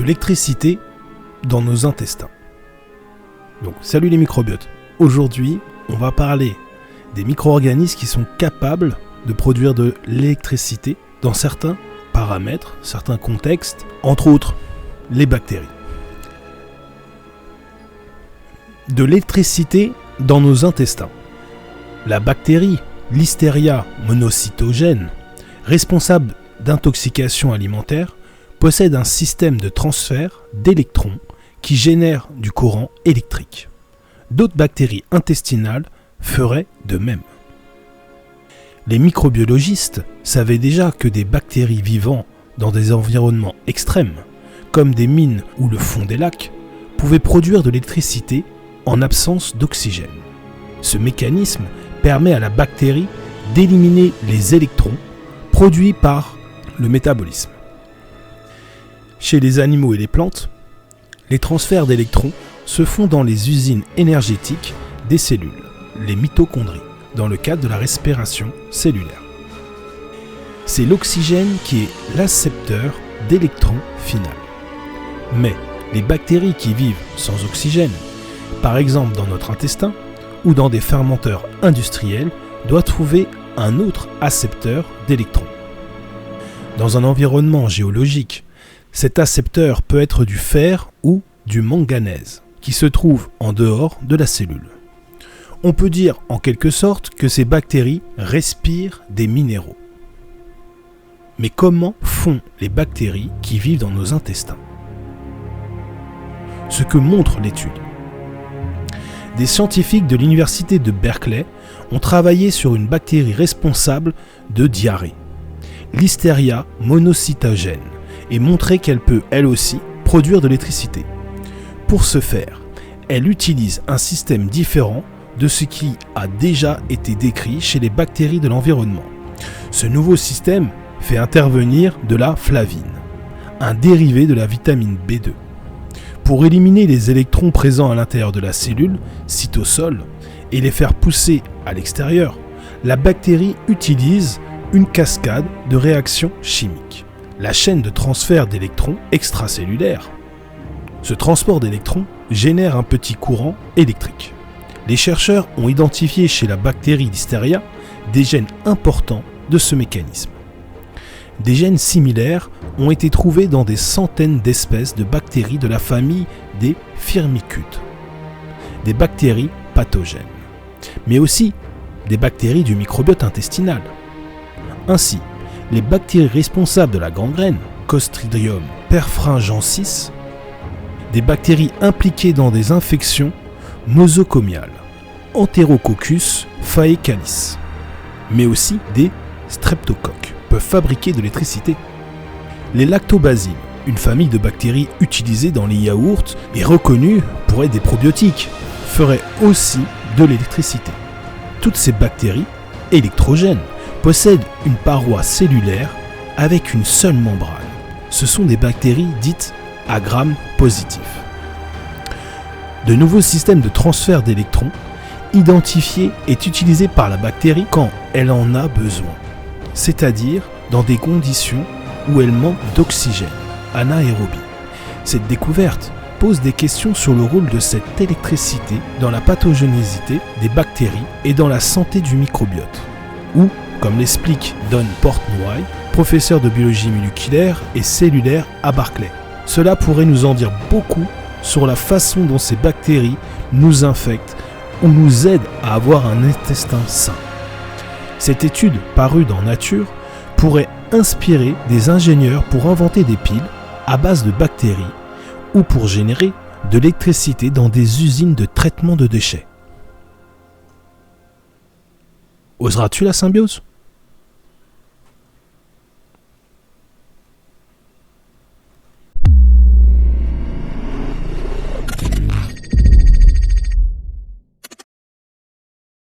de l'électricité dans nos intestins. Donc, salut les microbiotes. Aujourd'hui, on va parler des micro-organismes qui sont capables de produire de l'électricité dans certains paramètres, certains contextes, entre autres les bactéries. De l'électricité dans nos intestins. La bactérie Listeria monocytogène, responsable d'intoxication alimentaire, possède un système de transfert d'électrons qui génère du courant électrique. D'autres bactéries intestinales feraient de même. Les microbiologistes savaient déjà que des bactéries vivant dans des environnements extrêmes, comme des mines ou le fond des lacs, pouvaient produire de l'électricité en absence d'oxygène. Ce mécanisme permet à la bactérie d'éliminer les électrons produits par le métabolisme. Chez les animaux et les plantes, les transferts d'électrons se font dans les usines énergétiques des cellules, les mitochondries, dans le cadre de la respiration cellulaire. C'est l'oxygène qui est l'accepteur d'électrons final. Mais les bactéries qui vivent sans oxygène, par exemple dans notre intestin ou dans des fermenteurs industriels, doivent trouver un autre accepteur d'électrons. Dans un environnement géologique, cet accepteur peut être du fer ou du manganèse, qui se trouve en dehors de la cellule. On peut dire en quelque sorte que ces bactéries respirent des minéraux. Mais comment font les bactéries qui vivent dans nos intestins ? Ce que montre l'étude. Des scientifiques de l'université de Berkeley ont travaillé sur une bactérie responsable de diarrhée, Listeria monocytogène, et montré qu'elle peut, elle aussi, produire de l'électricité. Pour ce faire, elle utilise un système différent de ce qui a déjà été décrit chez les bactéries de l'environnement. Ce nouveau système fait intervenir de la flavine, un dérivé de la vitamine B2. Pour éliminer les électrons présents à l'intérieur de la cellule, cytosol, et les faire pousser à l'extérieur, la bactérie utilise une cascade de réactions chimiques. La chaîne de transfert d'électrons extracellulaire. Ce transport d'électrons génère un petit courant électrique. Les chercheurs ont identifié chez la bactérie Listeria des gènes importants de ce mécanisme. Des gènes similaires ont été trouvés dans des centaines d'espèces de bactéries de la famille des firmicutes, des bactéries pathogènes, mais aussi des bactéries du microbiote intestinal. Ainsi, les bactéries responsables de la gangrène, Clostridium perfringensis, des bactéries impliquées dans des infections nosocomiales, Enterococcus faecalis, mais aussi des streptocoques, peuvent fabriquer de l'électricité. Les lactobacilles, une famille de bactéries utilisées dans les yaourts et reconnues pour être des probiotiques, feraient aussi de l'électricité. Toutes ces bactéries électrogènes possèdent une paroi cellulaire avec une seule membrane. Ce sont des bactéries dites à Gram positif. De nouveaux systèmes de transfert d'électrons identifiés est utilisé par la bactérie quand elle en a besoin, c'est-à-dire dans des conditions où elle manque d'oxygène, anaérobie. Cette découverte pose des questions sur le rôle de cette électricité dans la pathogénicité des bactéries et dans la santé du microbiote, ou, comme l'explique Don Portnoy, professeur de biologie moléculaire et cellulaire à Berkeley. Cela pourrait nous en dire beaucoup sur la façon dont ces bactéries nous infectent ou nous aident à avoir un intestin sain. Cette étude, parue dans Nature, pourrait inspirer des ingénieurs pour inventer des piles à base de bactéries ou pour générer de l'électricité dans des usines de traitement de déchets. Oseras-tu la symbiose ?